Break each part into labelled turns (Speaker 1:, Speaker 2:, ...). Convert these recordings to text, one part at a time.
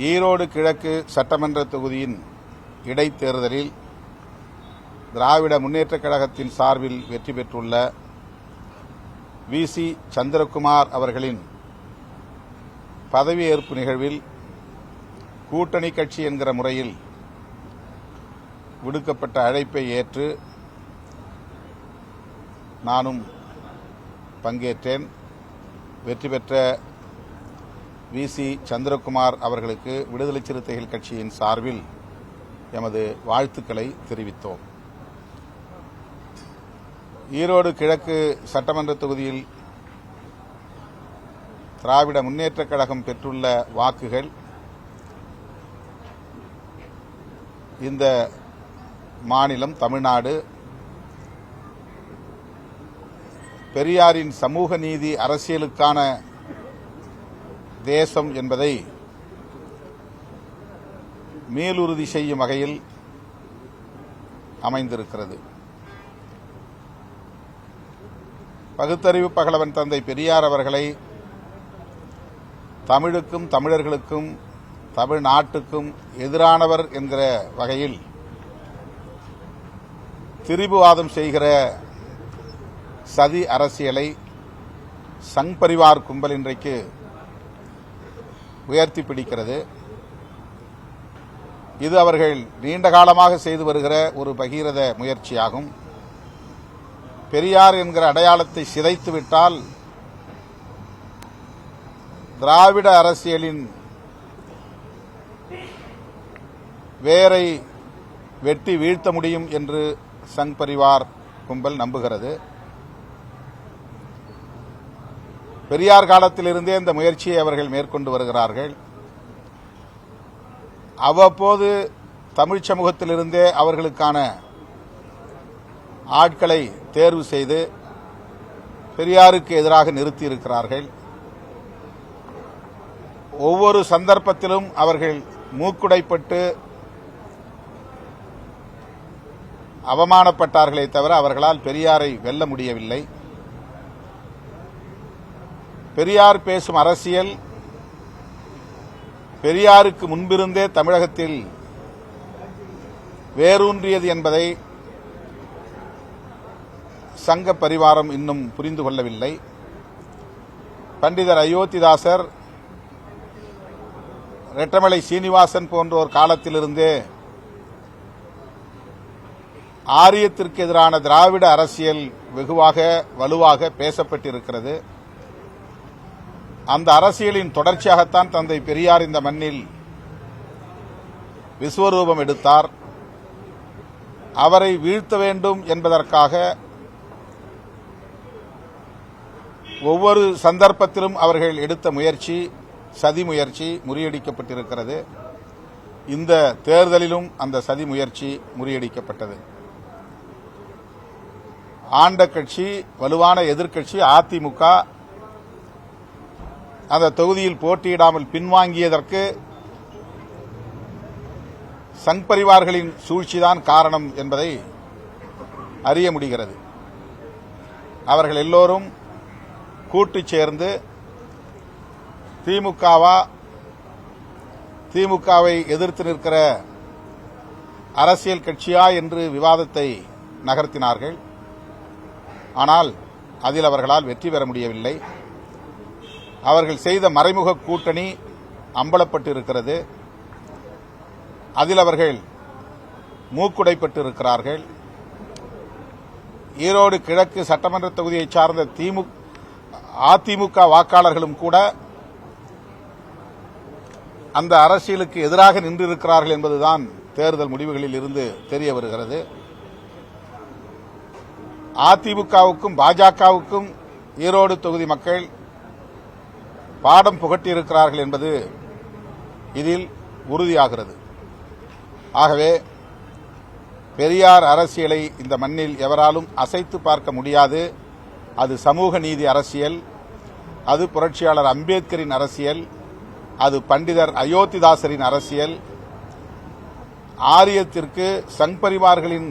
Speaker 1: ஈரோடு கிழக்கு சட்டமன்ற தொகுதியின் இடைத்தேர்தலில் திராவிட முன்னேற்றக் கழகத்தின் சார்பில் வெற்றி பெற்றுள்ள வி.சி. சந்திரகுமார் அவர்களின் பதவியேற்பு நிகழ்வில் கூட்டணி கட்சி என்கிற முறையில் விடுக்கப்பட்ட அழைப்பை ஏற்று நானும் பங்கேற்றேன். வெற்றி பெற்ற வி.சி. சந்திரகுமார் அவர்களுக்கு விடுதலை சிறுத்தைகள் கட்சியின் சார்பில் எமது வாழ்த்துக்களை தெரிவித்தோம். ஈரோடு கிழக்கு சட்டமன்ற தொகுதியில் திராவிட முன்னேற்றக் கழகம் பெற்றுள்ள வாக்குகள் இந்த மாநிலம் தமிழ்நாடு பெரியாரின் சமூக நீதி அரசியலுக்கான தேசம் என்பதை மேலுறுதி செய்யும் வகையில் அமைந்திருக்கிறது. பகுத்தறிவு பகலவன் தந்தை பெரியார் அவர்களை தமிழுக்கும் தமிழர்களுக்கும் தமிழ்நாட்டுக்கும் எதிரானவர் என்கிற வகையில் திரிபுவாதம் செய்கிற சதி அரசியலை சங் பரிவார் கும்பல் இன்றைக்கு உயர்த்தி பிடிக்கிறது. இது அவர்கள் நீண்ட காலமாக செய்து வருகிற ஒரு பகீரத முயற்சியாகும். பெரியார் என்கிற அடையாளத்தை சிதைத்துவிட்டால் திராவிட அரசியலின் வேரை வெட்டி வீழ்த்த முடியும் என்று சங் பரிவார் கும்பல் நம்புகிறது. பெரியார் காலத்திலிருந்தே இந்த முயற்சியை அவர்கள் மேற்கொண்டு வருகிறார்கள். அவ்வப்போது தமிழ் சமூகத்திலிருந்தே அவர்களுக்கான ஆட்களை தேர்வு செய்து பெரியாருக்கு எதிராக நிறுத்தியிருக்கிறார்கள். ஒவ்வொரு சந்தர்ப்பத்திலும் அவர்கள் மூக்குடைப்பட்டு அவமானப்பட்டார்களே தவிர அவர்களால் பெரியாரை வெல்ல முடியவில்லை. பெரியார் பேசும் அரசியல் பெரியாருக்கு முன்பிருந்தே தமிழகத்தில் வேரூன்றியது என்பதை சங்க பரிவாரம் இன்னும் புரிந்து கொள்ளவில்லை. பண்டிதர் அயோத்திதாசர், ரெட்டமலை சீனிவாசன் போன்றோர் காலத்திலிருந்தே ஆரியத்திற்கு எதிரான திராவிட அரசியல் வெகுவாக வலுவாக பேசப்பட்டிருக்கிறது. அந்த அரசியலின் தொடர்ச்சியாகத்தான் தந்தை பெரியார் இந்த மண்ணில் விஸ்வரூபம் எடுத்தார். அவரை வீழ்த்த வேண்டும் என்பதற்காக ஒவ்வொரு சந்தர்ப்பத்திலும் அவர்கள் எடுத்த முயற்சி சதி முயற்சி முறியடிக்கப்பட்டிருக்கிறது. இந்த தேர்தலிலும் அந்த சதி முயற்சி முறியடிக்கப்பட்டது. ஆண்ட கட்சி வலுவான எதிர்க்கட்சி அதிமுக அந்த தொகுதியில் போட்டியிடாமல் பின்வாங்கியதற்கு சங் பரிவார்களின் சூழ்ச்சிதான் காரணம் என்பதை அறிய முடிகிறது. அவர்கள் எல்லோரும் கூட்டு சேர்ந்து திமுகவை எதிர்த்து நிற்கிற அரசியல் கட்சியா என்று விவாதத்தை நகர்த்தினார்கள். ஆனால் அதில் அவர்களால் வெற்றி பெற முடியவில்லை. அவர்கள் செய்த மறைமுக கூட்டணி அம்பலப்பட்டிருக்கிறது. அதில் அவர்கள் மூக்குடைப்பட்டிருக்கிறார்கள். ஈரோடு கிழக்கு சட்டமன்ற தொகுதியைச் சார்ந்த அதிமுக வாக்காளர்களும் கூட அந்த அரசியலுக்கு எதிராக நின்றிருக்கிறார்கள் என்பதுதான் தேர்தல் முடிவுகளில் இருந்து தெரிய வருகிறது. அதிமுகவுக்கும் பாஜகவுக்கும் ஈரோடு தொகுதி மக்கள் பாடம் புகட்டியிருக்கிறார்கள் என்பது இதில் உறுதியாகிறது. ஆகவே பெரியார் அரசியலை இந்த மண்ணில் எவராலும் அசைத்து பார்க்க முடியாது. அது சமூக நீதி அரசியல், அது புரட்சியாளர் அம்பேத்கரின் அரசியல், அது பண்டிதர் அயோத்திதாசரின் அரசியல், ஆரியத்திற்கு சங் பரிவார்களின்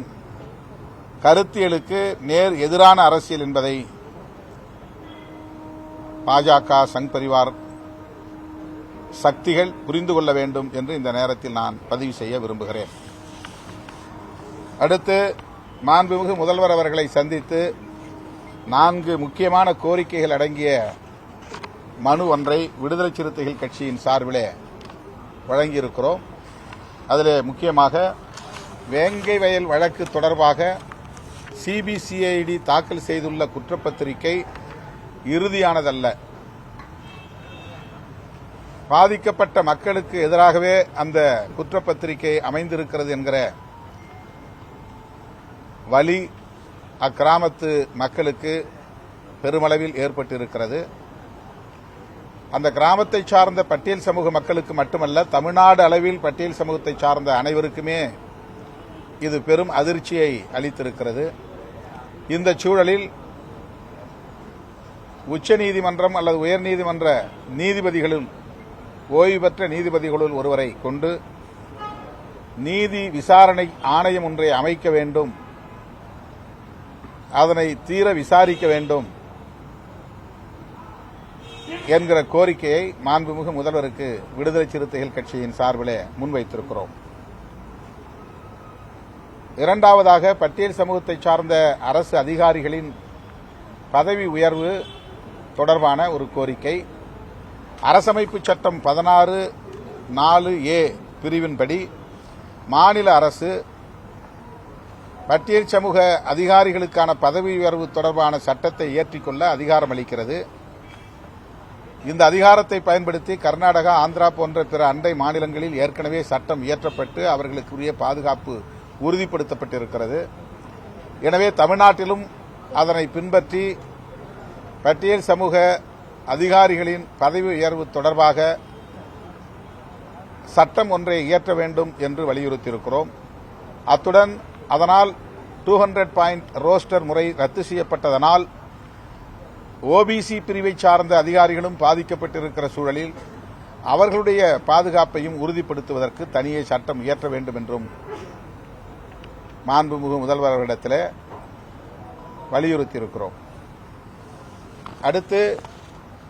Speaker 1: கருத்தியலுக்கு நேர் எதிரான அரசியல் என்பதை பாஜக சங் பரிவார் சக்திகள் புரிந்து கொள்ள வேண்டும் என்று இந்த நேரத்தில் நான் பதிவு செய்ய விரும்புகிறேன். அடுத்து மாண்புமிகு முதல்வர் அவர்களை சந்தித்து 4 முக்கியமான கோரிக்கைகள் அடங்கிய மனு ஒன்றை விடுதலை சிறுத்தைகள் கட்சியின் சார்பிலே வழங்கியிருக்கிறோம். அதிலே முக்கியமாக வேங்கை வயல் வழக்கு தொடர்பாக சிபிசிஐடி தாக்கல் செய்துள்ள குற்றப்பத்திரிகை இறுதியானதல்ல. பாதிக்கப்பட்ட மக்களுக்கு எதிராகவே அந்த குற்றப்பத்திரிகை அமைந்திருக்கிறது என்கிற வலி அக்கிராமத்து மக்களுக்கு பெருமளவில் ஏற்பட்டிருக்கிறது. அந்த கிராமத்தை சார்ந்த பட்டியல் சமூக மக்களுக்கு மட்டுமல்ல, தமிழ்நாடு அளவில் பட்டியல் சமூகத்தை சார்ந்த அனைவருக்குமே இது பெரும் அதிர்ச்சியை அளித்திருக்கிறது. இந்த சூழலில் உச்சநீதிமன்றம் அல்லது உயர்நீதிமன்ற நீதிபதிகளும் ஓய்வு பெற்ற நீதிபதிகளுள் ஒருவரை கொண்டு நீதி விசாரணை ஆணையம் ஒன்றை அமைக்க வேண்டும், அதனை தீர விசாரிக்க வேண்டும் என்கிற கோரிக்கையை மாண்புமிகு முதல்வருக்கு விடுதலை சிறுத்தைகள் கட்சியின் சார்பிலே முன்வைத்திருக்கிறோம். இரண்டாவதாக, பட்டியல் சமூகத்தை சார்ந்த அரசு அதிகாரிகளின் பதவி உயர்வு தொடர்பான ஒரு கோரிக்கை. அரசமைப்பு சட்டம் 16(4)A பிரிவின்படி மாநில அரசு பட்டியல் சமூக அதிகாரிகளுக்கான பதவி உயர்வு தொடர்பான சட்டத்தை இயற்றிக்கொள்ள அதிகாரம் அளிக்கிறது. இந்த அதிகாரத்தை பயன்படுத்தி கர்நாடகா, ஆந்திரா போன்ற பிற அண்டை மாநிலங்களில் ஏற்கனவே சட்டம் இயற்றப்பட்டு அவர்களுக்குரிய பாதுகாப்பு உறுதிப்படுத்தப்பட்டிருக்கிறது. எனவே தமிழ்நாட்டிலும் அதனை பின்பற்றி பட்டியல் சமூக அதிகாரிகளின் பதவி உயர்வு தொடர்பாக சட்டம் ஒன்றை இயற்ற வேண்டும் என்று வலியுறுத்தியிருக்கிறோம். அத்துடன் அதனால் 200 பாயிண்ட் ரோஸ்டர் முறை ரத்து செய்யப்பட்டதனால் ஓபிசி பிரிவை சார்ந்த அதிகாரிகளும் பாதிக்கப்பட்டிருக்கிற சூழலில் அவர்களுடைய பாதுகாப்பையும் உறுதிப்படுத்துவதற்கு தனியே சட்டம் இயற்ற வேண்டும் என்றும் மாண்புமிகு முதல்வர்களிடத்தில் வலியுறுத்தியிருக்கிறோம். அடுத்து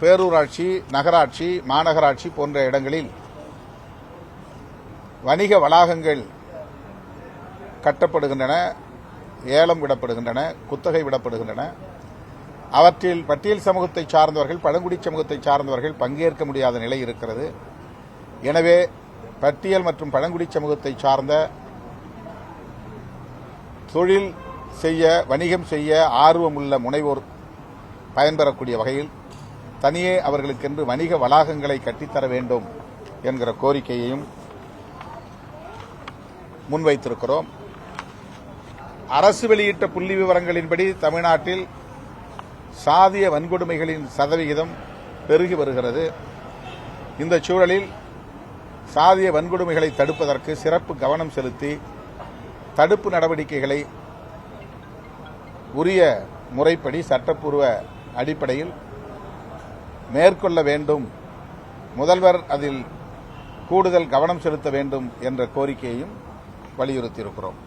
Speaker 1: பேரூராட்சி, நகராட்சி, மாநகராட்சி போன்ற இடங்களில் வணிக வளாகங்கள் கட்டப்படுகின்றன, ஏலம் விடப்படுகின்றன, குத்தகை விடப்படுகின்றன. அவற்றில் பட்டியல் சமூகத்தை சார்ந்தவர்கள், பழங்குடி சமூகத்தை சார்ந்தவர்கள் பங்கேற்க முடியாத நிலை இருக்கிறது. எனவே பட்டியல் மற்றும் பழங்குடி சமூகத்தை சார்ந்த தொழில் செய்ய, வணிகம் செய்ய ஆர்வமுள்ள முனைவோர் பயன்பெறக்கூடிய வகையில் தனியே அவர்களுக்கென்று வணிக வளாகங்களை கட்டித்தர வேண்டும் என்கிற கோரிக்கையையும் முன்வைத்திருக்கிறோம். அரசு வெளியிட்ட புள்ளி விவரங்களின்படி தமிழ்நாட்டில் சாதிய வன்கொடுமைகளின் சதவிகிதம் பெருகி வருகிறது. இந்த சூழலில் சாதிய வன்கொடுமைகளை தடுப்பதற்கு சிறப்பு கவனம் செலுத்தி தடுப்பு நடவடிக்கைகளை உரிய முறைப்படி சட்டப்பூர்வ அடிப்படையில் மேற்கொள்ள வேண்டும், முதல்வர் அதில் கூடுதல் கவனம் செலுத்த வேண்டும் என்ற கோரிக்கையையும் வலியுறுத்தியிருக்கிறோம்.